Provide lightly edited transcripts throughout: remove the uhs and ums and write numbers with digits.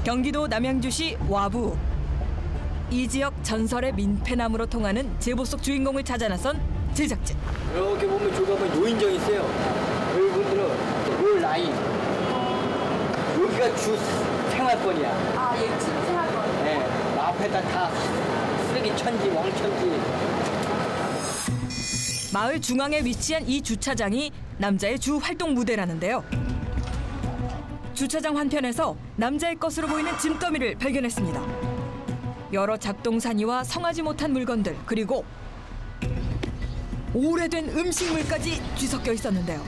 경기도 남양주시 와부. 이 지역 전설의 민폐나무로 통하는 제보 속 주인공을 찾아 나선 제작진. 이렇게 보면 저기 보면 요인정이 있어요. 여러분들은 요 라인. 여기가 주 생활권이야. 아, 얘 지금 생활권. 네. 앞에다 다 쓰레기 천지, 왕천지. 마을 중앙에 위치한 이 주차장이 남자의 주 활동 무대라는데요. 주차장 한편에서 남자의 것으로 보이는 짐더미를 발견했습니다. 여러 잡동사니와 성하지 못한 물건들, 그리고 오래된 음식물까지 뒤섞여 있었는데요.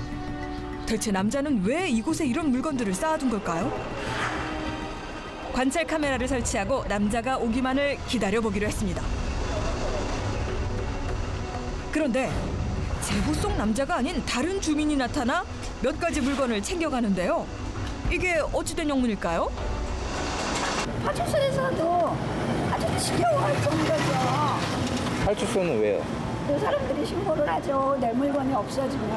대체 남자는 왜 이곳에 이런 물건들을 쌓아둔 걸까요? 관찰 카메라를 설치하고 남자가 오기만을 기다려보기로 했습니다. 그런데 제보 속 남자가 아닌 다른 주민이 나타나 몇 가지 물건을 챙겨가는데요. 이게 어찌된 영문일까요? 파출소에서도 아주 지겨워할 정도죠. 파출소는 왜요? 그 사람들이 신고를 하죠. 내 물건이 없어지면.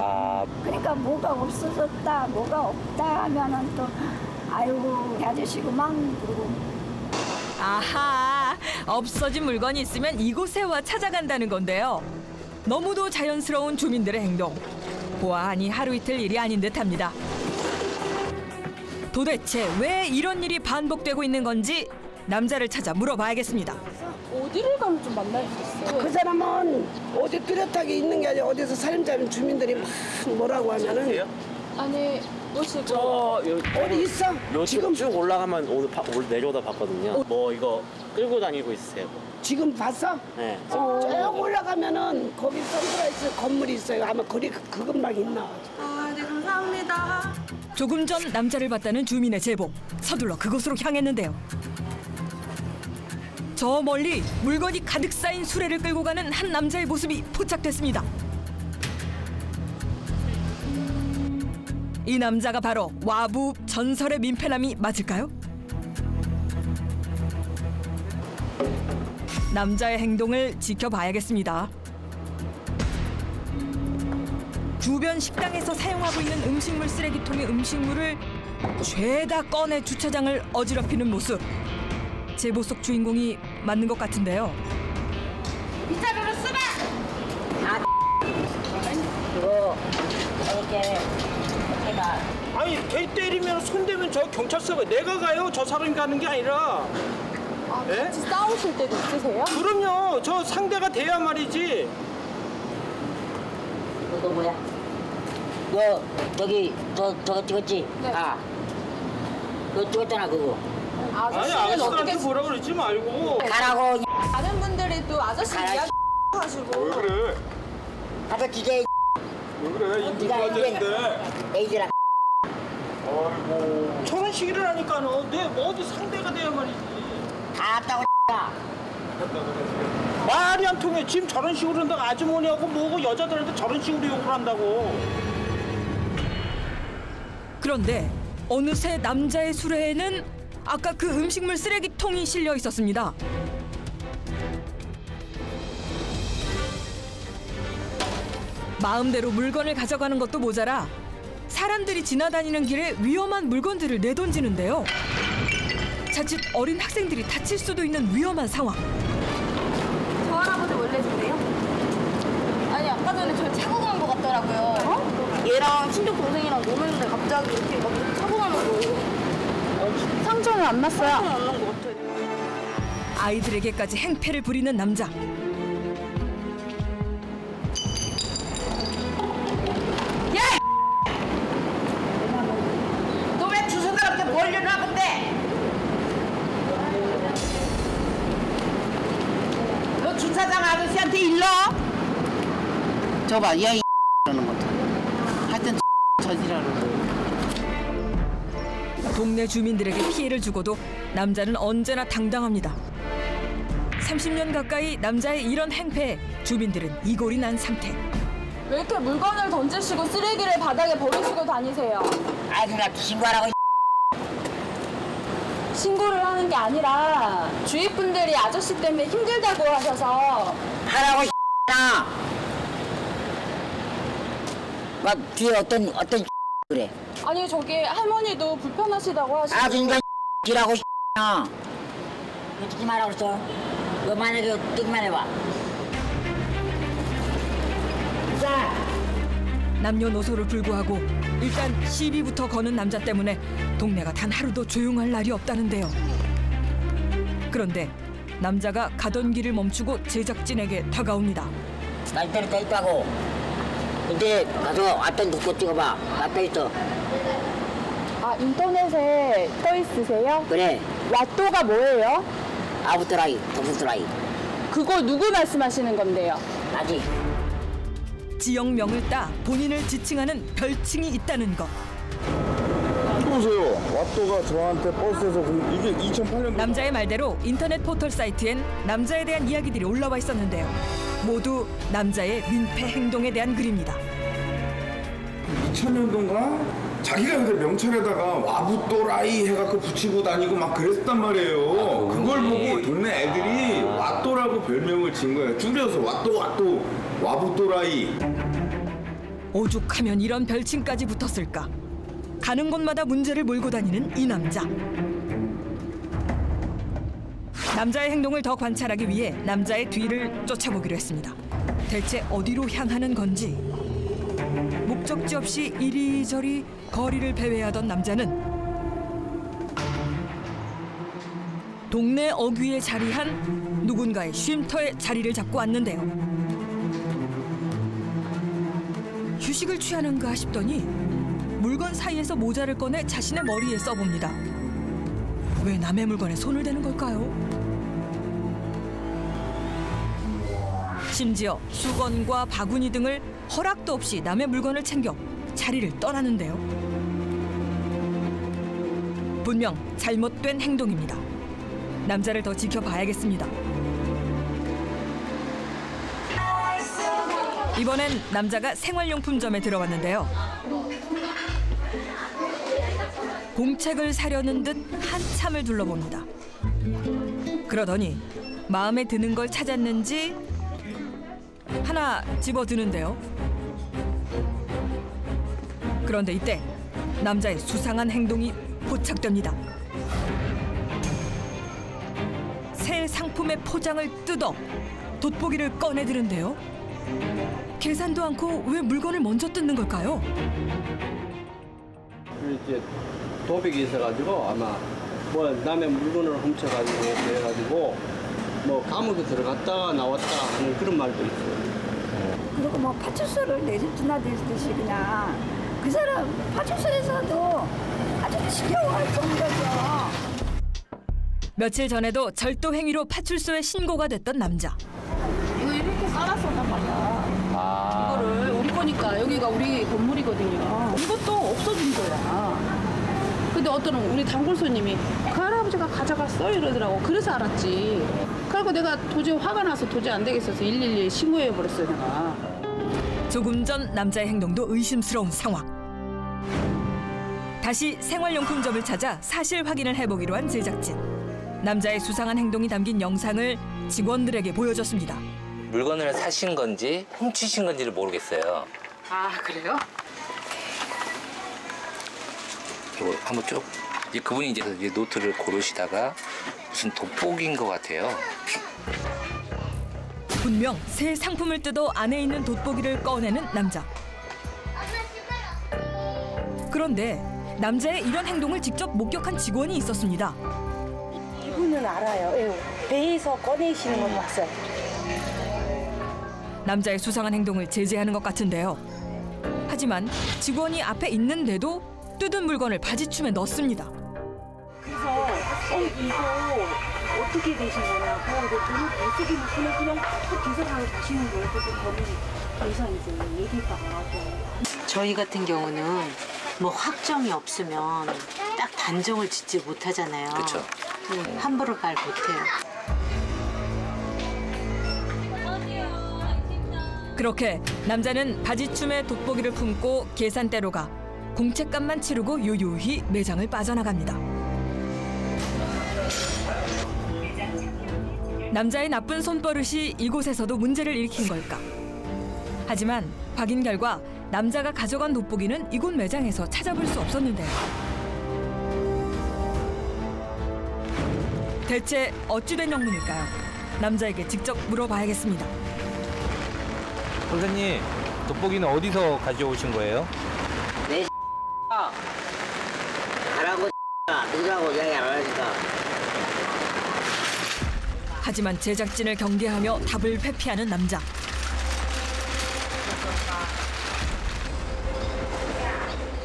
그러니까 뭐가 없어졌다, 뭐가 없다 하면은 또 아이고 이 아저씨구만 그러고. 아하, 없어진 물건이 있으면 이곳에 와 찾아간다는 건데요. 너무도 자연스러운 주민들의 행동. 보아하니 하루 이틀 일이 아닌 듯합니다. 도대체 왜 이런 일이 반복되고 있는 건지 남자를 찾아 물어봐야겠습니다. 어디를 가면 좀 만날 수 있어요? 그 사람은 어디 뚜렷하게 있는 게 아니라 어디서 살림자는 주민들이 막 뭐라고 하면은 아니, 오시고. 어디 있어? 지금 쭉 올라가면 오늘 내려오다 봤거든요. 뭐 이거 끌고 다니고 있으세요? 지금 봤어? 네. 쭉 올라가면은 거기 선플라이즈 건물이 있어요. 아마 거기 그것만 있나. 아, 네, 감사합니다. 조금 전 남자를 봤다는 주민의 제보. 서둘러 그곳으로 향했는데요. 저 멀리 물건이 가득 쌓인 수레를 끌고 가는 한 남자의 모습이 포착됐습니다. 이 남자가 바로 와부 전설의 민폐남이 맞을까요? 남자의 행동을 지켜봐야겠습니다. 주변 식당에서 사용하고 있는 음식물 쓰레기통의 음식물을 죄다 꺼내 주차장을 어지럽히는 모습. 제보 속 주인공이 맞는 것 같은데요. 빗자루로 쓰라. 그거 이렇게 제가 아니 개 때리면 손대면 저 경찰서가 내가 가요. 저 사람이 가는 게 아니라. 아, 예? 같이 싸우실 때도 있으세요? 그럼요. 저 상대가 돼야 말이지. 그거 뭐야? 너 저기 저거 찍었지? 네. 아. 그거 찍었잖아 그거. 아니 아저씨는 아저씨한테 어떻게 뭐라 그러지 말고. 가라고. 다른 분들이 또 아저씨 가라, 이야기 하시고. 왜 그래? 가서 기재. 왜 그래? 네가 인증해야 되는데. 에이즈라. 아이고. 저런 식이를 하니까는 내 어디 상대가 돼야 말이지. 갔다고. 말이 안 통해. 지금 저런 식으로 한다고 아주머니하고 뭐고 여자들한테 저런 식으로 욕을 한다고. 그런데 어느새 남자의 수레에는 아까 그 음식물 쓰레기통이 실려 있었습니다. 마음대로 물건을 가져가는 것도 모자라 사람들이 지나다니는 길에 위험한 물건들을 내던지는데요. 자칫 어린 학생들이 다칠 수도 있는 위험한 상황. 저 할아버지 원래 저래요? 아니, 아까 전에 저 차고 간 것 같더라고요. 어? 얘랑 친척 동생이랑 노는데 갑자기 이렇게 막 차고 가는 거. 상처는 안 났어요? 상처는 안 난 것 같아요. 아이들에게까지 행패를 부리는 남자. 너 왜 주소가 이렇게 벌려놔 근데? 너 주차장 아저씨한테 일러? 저봐, 얘 그러는 것도. 하여튼 저지라는 거. 동네 주민들에게 피해를 주고도 남자는 언제나 당당합니다. 30년 가까이 남자의 이런 행패에 주민들은 이골이 난 상태. 왜 이렇게 물건을 던지시고 쓰레기를 바닥에 버리시고 다니세요? 아이들한테 신고하라고. 신고를 하는 게 아니라 주위 분들이 아저씨 때문에 힘들다고 하셔서. 하라고 나. 막 뒤에 어떤 그래. 아니, 저기 할머니도 불편하시다고 하시고. 아주 인간 이라고 왜 찍지 마라 그랬어? 너 만약에 뜨기만 해봐. 남녀노소를 불구하고 일단 시비부터 거는 남자 때문에 동네가 단 하루도 조용할 날이 없다는데요. 그런데 남자가 가던 길을 멈추고 제작진에게 다가옵니다. 나 인터넷 돼 있다고. 근데 가서 앞에 놓고 찍어봐. 나 떠 있어. 아, 인터넷에 떠 있으세요? 그래. 왓또가 뭐예요? 아부트라이, 도부트라이. 그거 누구 말씀하시는 건데요? 나지. 지역명을 따 본인을 지칭하는 별칭이 있다는 것. 이거 보세요. 왓또가 저한테 버스에서 이게 2008년. 남자의 말대로 인터넷 포털 사이트엔 남자에 대한 이야기들이 올라와 있었는데요. 모두 남자의 민폐 행동에 대한 글입니다. 2000년도인가? 자기가 근데 명찰에다가 와부또라이 해갖고 붙이고 다니고 막 그랬단 말이에요. 그걸 보고 동네 애들이 왓또라고 별명을 지은 거예요. 줄여서 왓또 와부또라이. 오죽하면 이런 별칭까지 붙었을까. 가는 곳마다 문제를 몰고 다니는 이 남자. 남자의 행동을 더 관찰하기 위해 남자의 뒤를 쫓아보기로 했습니다. 대체 어디로 향하는 건지. 목적지 없이 이리저리 거리를 배회하던 남자는 동네 어귀에 자리한 누군가의 쉼터에 자리를 잡고 앉는데요. 휴식을 취하는가 싶더니 물건 사이에서 모자를 꺼내 자신의 머리에 써봅니다. 왜 남의 물건에 손을 대는 걸까요? 심지어 수건과 바구니 등을 허락도 없이 남의 물건을 챙겨 자리를 떠나는데요. 분명 잘못된 행동입니다. 남자를 더 지켜봐야겠습니다. 이번엔 남자가 생활용품점에 들어왔는데요. 공책을 사려는 듯 한참을 둘러봅니다. 그러더니 마음에 드는 걸 찾았는지 하나 집어드는데요. 그런데 이때 남자의 수상한 행동이 포착됩니다. 새 상품의 포장을 뜯어 돋보기를 꺼내드는데요. 계산도 않고 왜 물건을 먼저 뜯는 걸까요? 이제 도둑이 있어가지고 아마 뭐 남의 물건을 훔쳐가지고 그래가지고 뭐 감옥에 들어갔다가 나왔다 하는 그런 말도 있어요. 그리고 뭐 파출소를 내쫓나듯이 그냥 그 사람 파출소에서도 아주 지겨워할 정도죠. 며칠 전에도 절도 행위로 파출소에 신고가 됐던 남자. 이거 이렇게 깔았었단 말이야. 이거를 우리 거니까 여기가 우리 건물이거든요. 이것도 없어진 거야. 근데 어떤 우리 단골 손님이 그 할아버지가 가져갔어 이러더라고. 그래서 알았지. 그리고 내가 도저히 화가 나서 도저히 안 되겠어서 112에 신고해버렸어요 내가. 조금 전 남자의 행동도 의심스러운 상황. 다시 생활용품점을 찾아 사실 확인을 해보기로 한 제작진. 남자의 수상한 행동이 담긴 영상을 직원들에게 보여줬습니다. 물건을 사신 건지 훔치신 건지를 모르겠어요. 아 그래요? 이거 한번 쭉. 그분이 이제 노트를 고르시다가 무슨 돋보기인 것 같아요. 분명 새 상품을 뜯어 안에 있는 돋보기를 꺼내는 남자. 그런데 남자의 이런 행동을 직접 목격한 직원이 있었습니다. 이분은 알아요. 배에서 꺼내시는 건 봤어요. 남자의 수상한 행동을 제재하는 것 같은데요. 하지만 직원이 앞에 있는데도 뜯은 물건을 바지춤에 넣습니다. 그래서 이거 어떻게 되신 거냐고 이거 돈을 못 쓰게 그냥 계산하고 가시는 거예요. 그래서 저는 계산 이제 얘기했다가 저희 같은 경우는 뭐 확정이 없으면 딱 단정을 짓지 못하잖아요. 그렇죠. 함부로 말 못해요. 그렇게 남자는 바지춤에 돋보기를 품고 계산대로 가 공책값만 치르고 유유히 매장을 빠져나갑니다. 남자의 나쁜 손버릇이 이곳에서도 문제를 일으킨 걸까? 하지만 확인 결과 남자가 가져간 돋보기는 이곳 매장에서 찾아볼 수 없었는데요. 대체 어찌된 영문일까요? 남자에게 직접 물어봐야겠습니다. 선생님, 돋보기는 어디서 가져오신 거예요? 내 가라고 누구라고 이야기 안 하니까. 하지만 제작진을 경계하며 답을 회피하는 남자.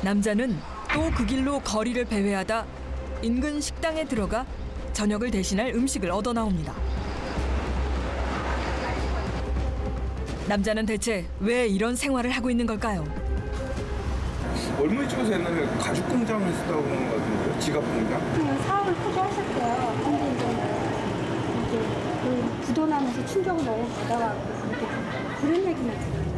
남자는 또 그 길로 거리를 배회하다 인근 식당에 들어가 저녁을 대신할 음식을 얻어 나옵니다. 남자는 대체 왜 이런 생활을 하고 있는 걸까요? 얼마에 찍어서 옛날에 가죽 공장 했었다고 그러는 것 같은데요? 지갑 공장? 사업을 포기하셨대요. 근데 이제 그 부도나면서 충격을 너무 받아가지고 그런 얘기는 들어요.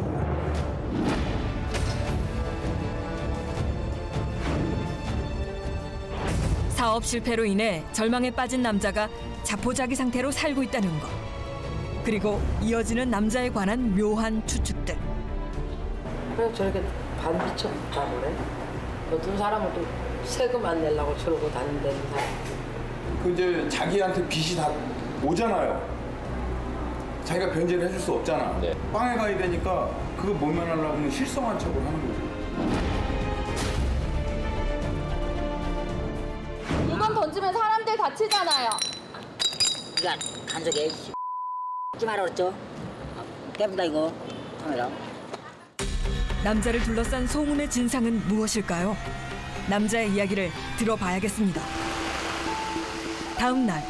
사업 실패로 인해 절망에 빠진 남자가 자포자기 상태로 살고 있다는 것. 그리고 이어지는 남자에 관한 묘한 추측들. 왜 저렇게 반비처 잡으래? 어떤 사람은 또 세금 안 내려고 저러고 다닌다는 사람. 그 이제 자기한테 빚이 다 오잖아요. 자기가 변제를 해줄 수 없잖아. 네. 빵에 가야 되니까 그거 모면하려면 실성한 척을 하는 거죠. 물건 던지면 사람들 다치잖아요. 그러니까 간속에 하지 말아 그랬죠. 깨부다 이거 카메라. 남자를 둘러싼 소문의 진상은 무엇일까요? 남자의 이야기를 들어봐야겠습니다. 다음 날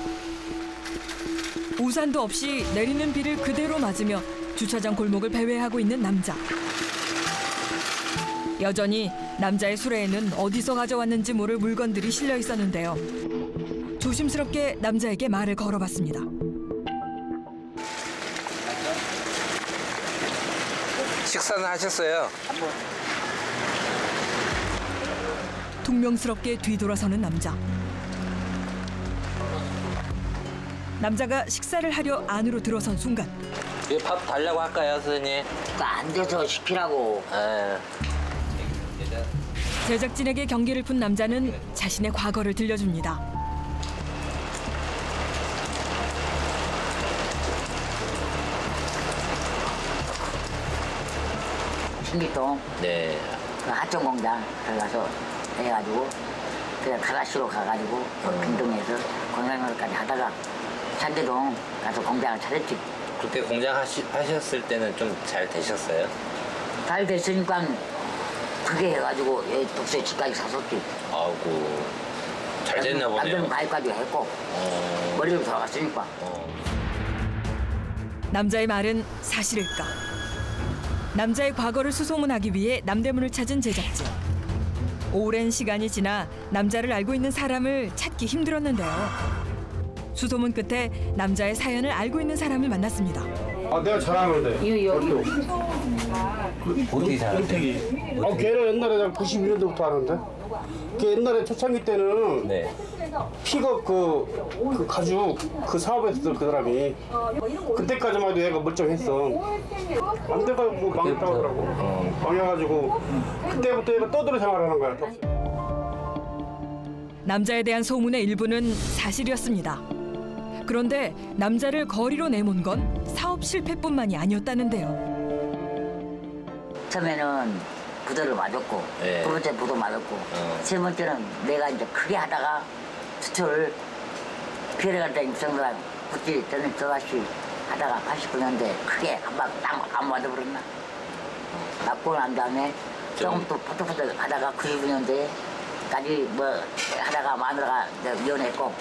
우산도 없이 내리는 비를 그대로 맞으며 주차장 골목을 배회하고 있는 남자. 여전히 남자의 수레에는 어디서 가져왔는지 모를 물건들이 실려 있었는데요. 조심스럽게 남자에게 말을 걸어봤습니다. 식사는 하셨어요? 퉁명스럽게 뒤돌아서는 남자. 남자가 식사를 하려 안으로 들어선 순간 밥 달라고 할까요, 선생님? 안 돼서 시키라고. 제작진에게 경계를 푼 남자는 자신의 과거를 들려줍니다. 신기동. 네. 그 하청 공장 들어가서 해가지고 그냥 가라시로 가가지고 빈동에서 공장까지 하다가 산대동 가서 공장을 차렸지. 그렇게 공장 하셨을 때는 좀 잘 되셨어요? 잘 됐으니까 그게 해가지고 독서에 집까지 샀었지. 아이고, 잘 됐나 보네요. 남들은 가입까지 했고 머리로 돌아갔으니까. 남자의 말은 사실일까? 남자의 과거를 수소문하기 위해 남대문을 찾은 제작진. 오랜 시간이 지나 남자를 알고 있는 사람을 찾기 힘들었는데요. 수소문 끝에 남자의 사연을 알고 있는 사람을 만났습니다. 아, 내가 잘하는데. 어떻게 잘하세요? 걔는 옛날에 91년도부터 하는데. 걔 옛날에 초창기 때는 네. 픽업 그 가죽 그 사업했어 그 사람이. 그때까지만 해도 얘가 멀쩡했어. 안 돼가지고 망했다고 하더라고. 망해가지고 그때부터 얘가 떠들어 생활하는 거야. 남자에 대한 소문의 일부는 사실이었습니다. 그런데 남자를 거리로 내몬 건 사업 실패뿐만이 아니었다는데요. 처음에는 부도를 맞았고 네. 두 번째 부도 맞았고 세 번째는 내가 이제 크게 하다가 수초를 피해를 갈 때 육성도랑 굳이 저는 저다시 하다가 89년대 크게 한 방 딱 안 맞아버렸나. 맞고 난 다음에 조금 또 포떡포떡 하다가 99년대까지 뭐 하다가 마누라가 이혼했고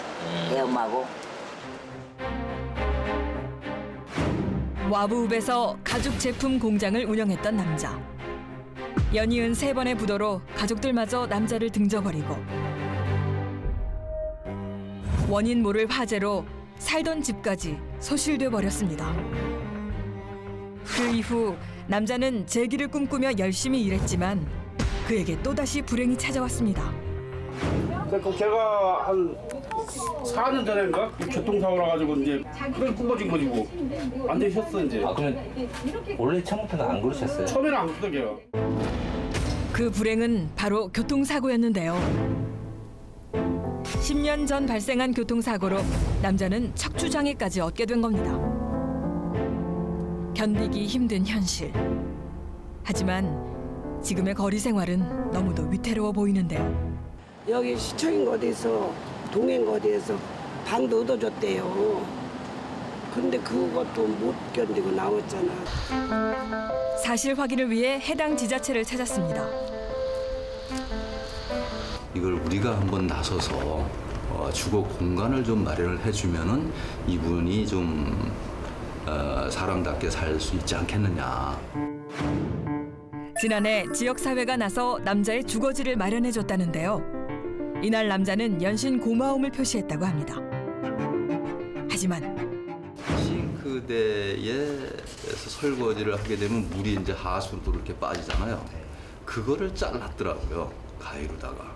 애 엄마하고. 와부읍에서 가죽 제품 공장을 운영했던 남자. 연이은 3번의 부도로 가족들마저 남자를 등져버리고 원인 모를 화재로 살던 집까지 소실돼 버렸습니다. 그 이후 남자는 재기를 꿈꾸며 열심히 일했지만 그에게 또다시 불행이 찾아왔습니다. 그 걔가 한 4년 전인가 교통사고 나가지고 이제 그걸 굽어진 거지 뭐. 안 되셨어 이제. 아, 그러면 원래 처음부터는 안 그러셨어요? 처음에는 안 그랬어 걔가. 그 불행은 바로 교통사고였는데요. 10년 전 발생한 교통사고로 남자는 척추장애까지 얻게 된 겁니다. 견디기 힘든 현실. 하지만 지금의 거리 생활은 너무도 위태로워 보이는데요. 여기 시청인 어디서 동행 어디에서 방도 얻어줬대요. 근데 그것도 못 견디고 나왔잖아. 사실 확인을 위해 해당 지자체를 찾았습니다. 이걸 우리가 한번 나서서 주거 공간을 좀 마련을 해주면은 이분이 좀 사람답게 살 수 있지 않겠느냐. 지난해 지역사회가 나서 남자의 주거지를 마련해줬다는데요. 이날 남자는 연신 고마움을 표시했다고 합니다. 하지만 싱크대에서 설거지를 하게 되면 물이 이제 하수로 이렇게 빠지잖아요. 그거를 잘랐더라고요, 가위로다가.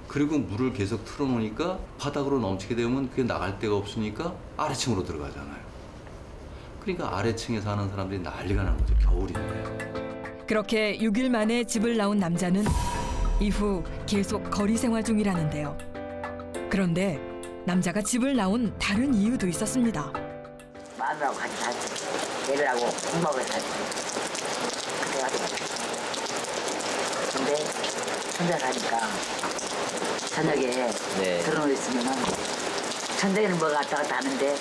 그리고 물을 계속 틀어놓으니까 바닥으로 넘치게 되면 그게 나갈 데가 없으니까 아래층으로 들어가잖아요. 그러니까 아래층에 사는 사람들이 난리가 나는 거죠, 겨울인데. 그렇게 6일 만에 집을 나온 남자는 이후 계속 거리 생활 중이라는데요. 그런데 남자가 집을 나온 다른 이유도 있었습니다. 마누라하고 같이 살지. 애들하고 공부하고 살지. 그래가지고. 근데 혼자 사니까 저녁에 들어놓여 있으면은 천장에는 뭐가 왔다 갔다 하는데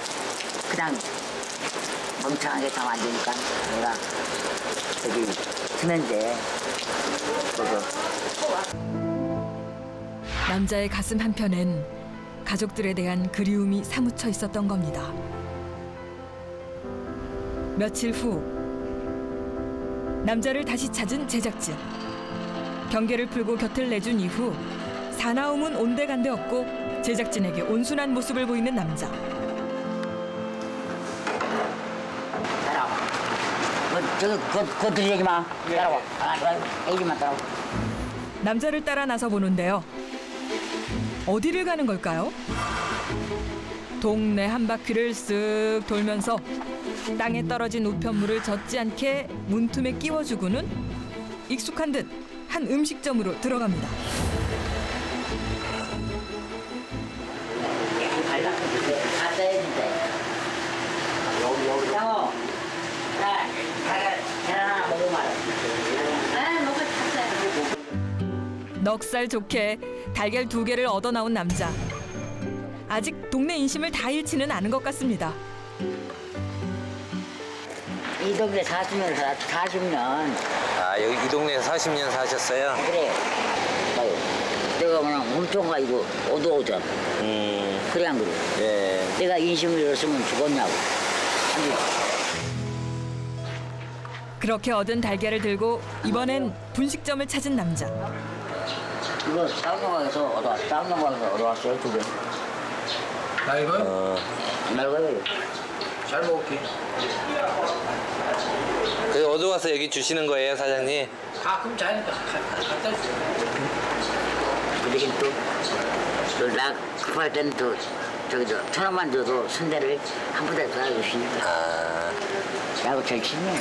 그냥 멍청하게 다 앉으니까 내가 저기 수면제 남자의 가슴 한편엔 가족들에 대한 그리움이 사무쳐 있었던 겁니다. 며칠 후 남자를 다시 찾은 제작진. 경계를 풀고 곁을 내준 이후 사나움은 온데간데 없고 제작진에게 온순한 모습을 보이는 남자. 따라와. 그거 들이지 마. 따라와. 애기만 따라와. 남자를 따라 나서 보는데요. 어디를 가는 걸까요? 동네 한 바퀴를 쓱 돌면서 땅에 떨어진 우편물을 젖지 않게 문틈에 끼워주고는 익숙한 듯 한 음식점으로 들어갑니다. 넉살 좋게 달걀 2개를 얻어 나온 남자. 아직 동네 인심을 다 잃지는 않은 것 같습니다. 이 동네 40년 살았어. 40년. 아, 여기 이 동네에서 40년 사셨어요? 그래. 아유, 내가 그냥 엄청 가지고 어두워져. 그래 안 그래? 예. 내가 인심을 잃었으면 죽었냐고. 아니. 그렇게 얻은 달걀을 들고 이번엔 분식점을 찾은 남자. 이거 쌍용항에서 얻어왔어. 쌍용항에서 얻어왔어요, 2개. 나 이거요? 말고요. 잘 먹을게. 그래서 얻어와서 여기 주시는 거예요, 사장님? 그럼 자니까 갖다 줘. 그러긴 또 나 급할 때는 또 저기 1,000원만 줘도 순대를 한 부대 더 주시니까. 나하고 절친이야.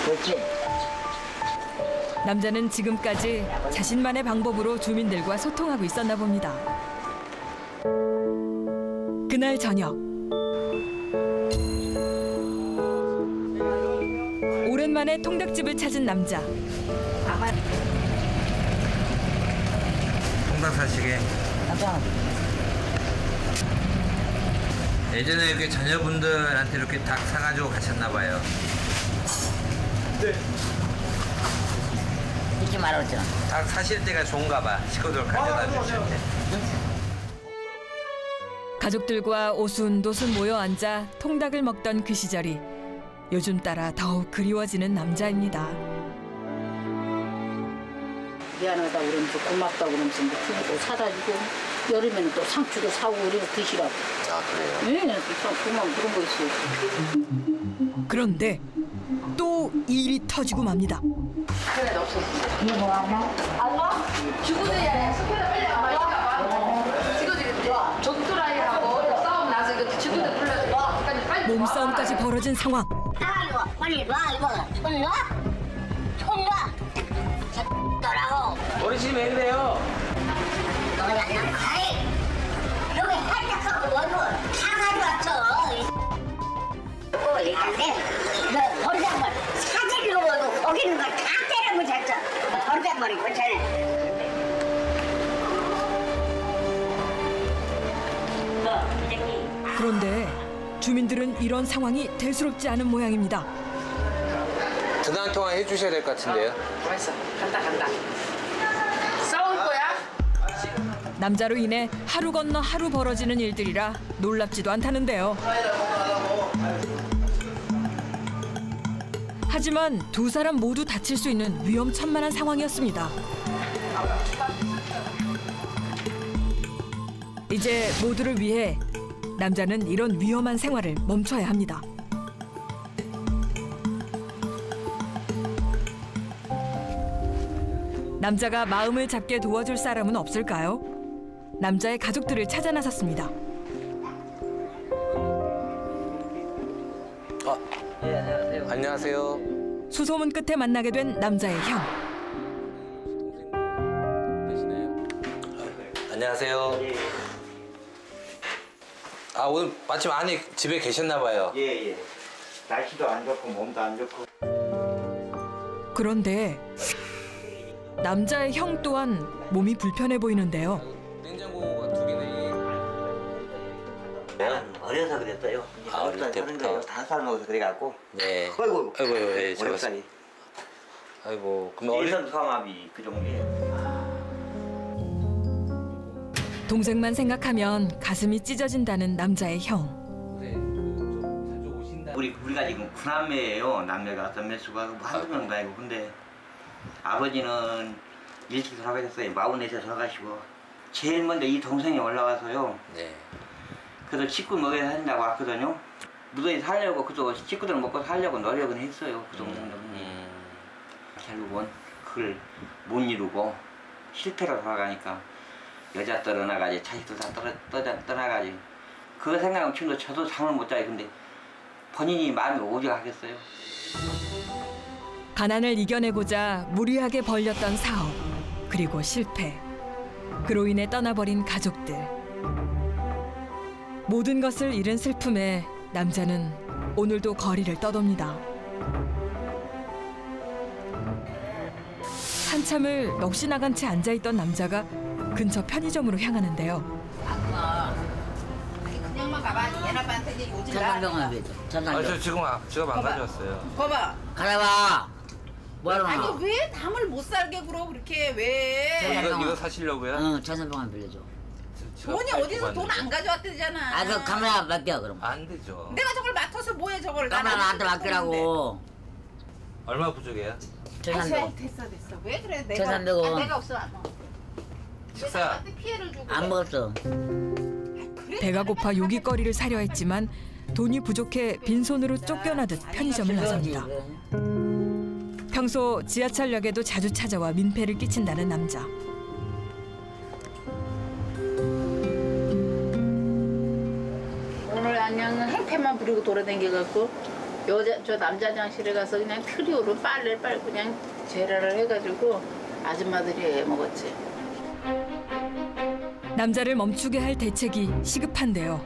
그렇지? 남자는 지금까지 자신만의 방법으로 주민들과 소통하고 있었나 봅니다. 그날 저녁. 오랜만에 통닭집을 찾은 남자. 통닭 사시게. 예전에 이렇게 자녀분들한테 이렇게 닭 사가지고 가셨나 봐요. 네. 잊지 말았잖아. 닭 사실 때가 좋은가 봐. 식구들 가져다 주실 때. 가족들과 오순도순 모여 앉아 통닭을 먹던 그 시절이 요즘 따라 더욱 그리워지는 남자입니다. 미안하다 그러면서 고맙다 그러면서 또 사다 주고 여름에는 또 상추도 사고 그래서 드시라고. 아, 그래요? 네, 고마워 그런 거 있어요. 그런데 또 일이 터지고 맙니다. 그래 없어. 이거 뭐 하나? 안 와? 주부들이야. 스페라 빨리 와봐. 지구들이 적도라이라고 싸움 나서 이거 주부들 불러서 빨리 몸싸움까지 벌어진 상황. 빨리 놔 이거. 손 놔. 손 놔. 더라고. 어르신 왜 그래요? 너야 그냥 가이. 그런데 주민들은 이런 상황이 대수롭지 않은 모양입니다. 전화 한 통화 해주셔야 될 것 같은데요. 알았어. 간다. 싸울 거야? 남자로 인해 하루 건너 하루 벌어지는 일들이라 놀랍지도 않다는데요. 하지만 두 사람 모두 다칠 수 있는 위험천만한 상황이었습니다. 이제 모두를 위해 남자는 이런 위험한 생활을 멈춰야 합니다. 남자가 마음을 잡게 도와줄 사람은 없을까요? 남자의 가족들을 찾아 나섰습니다. 안녕하세요. 수소문 끝에 만나게 된 남자의 형. 안녕하세요. 아, 오늘 마침 안에 집에 계셨나 봐요. 예. 날씨도 안 좋고 몸도 안 좋고. 그런데 남자의 형 또한 몸이 불편해 보이는데요. 냉장고가 2개네. 어려서 그랬어요. 어릴 때부터. 5살 먹어서 그래갖고. 네. 아이고. 예, 어렵다니. 아이고, 그럼 일선삼합이 그 정도예요. 동생만 생각하면 가슴이 찢어진다는 남자의 형. 우리가 지금 9남매예요. 남매가 5명 뭐 한두 명도 아니고. 근데 아버지는 일찍 돌아가셨어요. 44세 돌아가시고. 제일 먼저 이 동생이 올라와서요. 네. 그래서 식구 먹여야 한다고 왔거든요. 무더위 살려고 그저 식구들 먹고 살려고 노력은 했어요. 그 정도는. 결국은 그걸 못 이루고 실패로 돌아가니까 여자 떠나가지 자식도 다 떠나가지. 그거 생각하면 지금도 저도 잠을 못 자요. 근데 본인이 마음이 오죽하겠어요. 가난을 이겨내고자 무리하게 벌렸던 사업, 그리고 실패. 그로 인해 떠나버린 가족들. 모든 것을 잃은 슬픔에 남자는 오늘도 거리를 떠돕니다. 한참을 넋이 나간 채 앉아있던 남자가 근처 편의점으로 향하는데요. 그냥만 가봐. 얘네 아빠한테 이제 요즘 전산병원 왜? 저 지금 지갑 안 가져왔어요. 거봐. 가라봐. 뭐하러 아니 나? 왜 담을 못 살게 굴어 그렇게 왜? 이거 사시려고요? 응, 전산병원 빌려줘. 돈이 어디서 돈 안 가져왔대잖아. 아, 그 카메라 맡겨 그럼. 안 되죠. 내가 저걸 맡아서 뭐해 저걸. 카메라 나한테 맡기라고. 얼마 부족해요? 전산병원. 됐어. 왜 그래? 전산병원. 내가 없어 안 먹어. 식사. 피해를 주고. 안 먹었어. 배가 고파 요깃거리를 사려 했지만 돈이 부족해 빈손으로 쫓겨나듯 편의점을 나섭니다. 평소 지하철역에도 자주 찾아와 민폐를 끼친다는 남자. 오늘 그냥 행패만 부리고 돌아다녀갖고 저 남자 장실에 가서 그냥 트리오로 빨래를 빨고 그냥 재래를 해가지고 아줌마들이 해먹었지. 남자를 멈추게 할 대책이 시급한데요.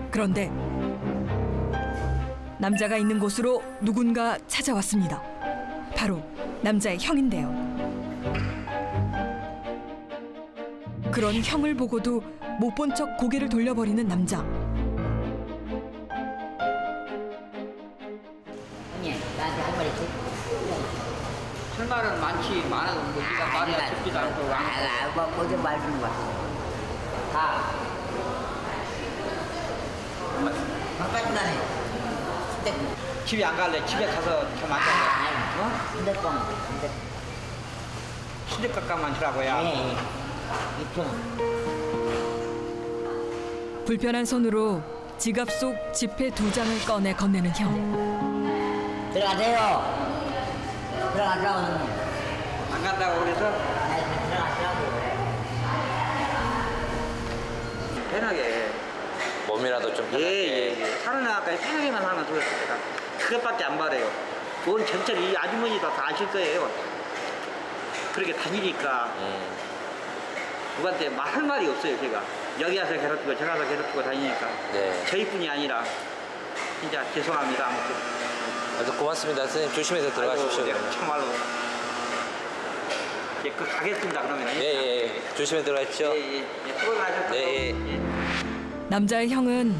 그런데 남자가 있는 곳으로 누군가 찾아왔습니다. 바로 남자의 형인데요. 그런 형을 보고도 못 본 척 고개를 돌려버리는 남자. 형님, 나한테 할 말 있지? 할 말은 많아도 네가 말이야 듣지도 않고 뭐좀 말 좀 봐. 가. 바깥나네. 집에 안 갈래. 집에 가서 좀 앉아. 뭐? 핸드폰. 시댁 가까만 주라고요. 네. 불편한 손으로 지갑 속 지폐 2장을 꺼내 건네는 형. 들어가세요. 들어가라고. 안 간다고 그래서? 들어가라고. 편하게. 몸이라도 좀 편하게. 예. 살아나가까지 편하게만 하면 좋을 거예요. 그것밖에 안 바래요. 돈 전체를 이 아주머니도 다 아실 거예요. 그렇게 다니니까 누구한테 할 말이 없어요. 제가 여기 와서 괴롭히고 저기 와서 괴롭히고 다니니까 저희뿐이 아니라 진짜 죄송합니다. 아무튼 아주 고맙습니다. 선생님 조심해서 들어가십시오. 아이고, 참말로. 예, 가겠습니다. 그러면. 예. 조심히 들어가십시오. 예. 수고 많으셨습니다. 네. 남자의 형은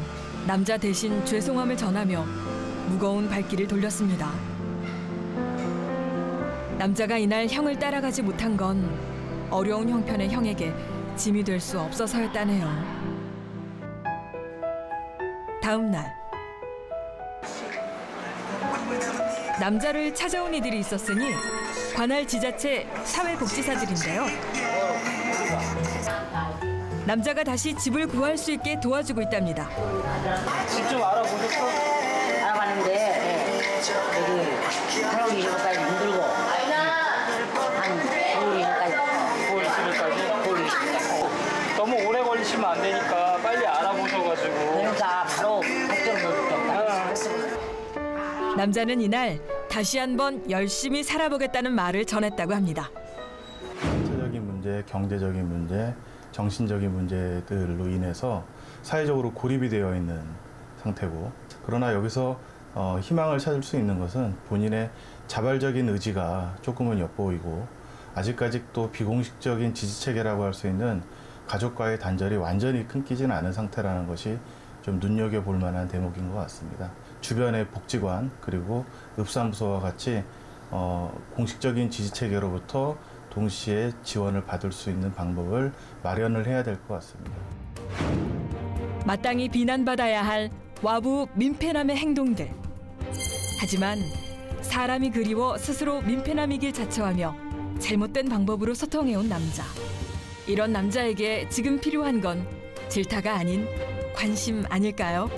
남자 대신 죄송함을 전하며 무거운 발길을 돌렸습니다. 남자가 이날 형을 따라가지 못한 건 어려운 형편의 형에게 짐이 될 수 없어서였다네요. 다음 날 남자를 찾아온 이들이 있었으니 관할 지자체 사회복지사들인데요. 남자가 다시 집을 구할 수 있게 도와주고 있답니다. 집 좀 알아보셨어? 알아봤는데 여기 살아오기 전까지 힘들고 한 9월 20일까지 너무 오래 걸리시면 안 되니까 빨리 알아보셔가지고. 그러니까 바로 걱정도 좋겠다. 남자는 이날 다시 한번 열심히 살아보겠다는 말을 전했다고 합니다. 신체적인 문제, 경제적인 문제, 정신적인 문제들로 인해서 사회적으로 고립이 되어 있는 상태고, 그러나 여기서 희망을 찾을 수 있는 것은 본인의 자발적인 의지가 조금은 엿보이고 아직까지 또 비공식적인 지지체계라고 할 수 있는 가족과의 단절이 완전히 끊기지는 않은 상태라는 것이 좀 눈여겨볼 만한 대목인 것 같습니다. 주변의 복지관 그리고 읍사무소와 같이 공식적인 지지체계로부터 동시에 지원을 받을 수 있는 방법을 마련을 해야 될 것 같습니다. 마땅히 비난받아야 할 와부 민폐남의 행동들. 하지만 사람이 그리워 스스로 민폐남이길 자처하며 잘못된 방법으로 소통해온 남자. 이런 남자에게 지금 필요한 건 질타가 아닌 관심 아닐까요?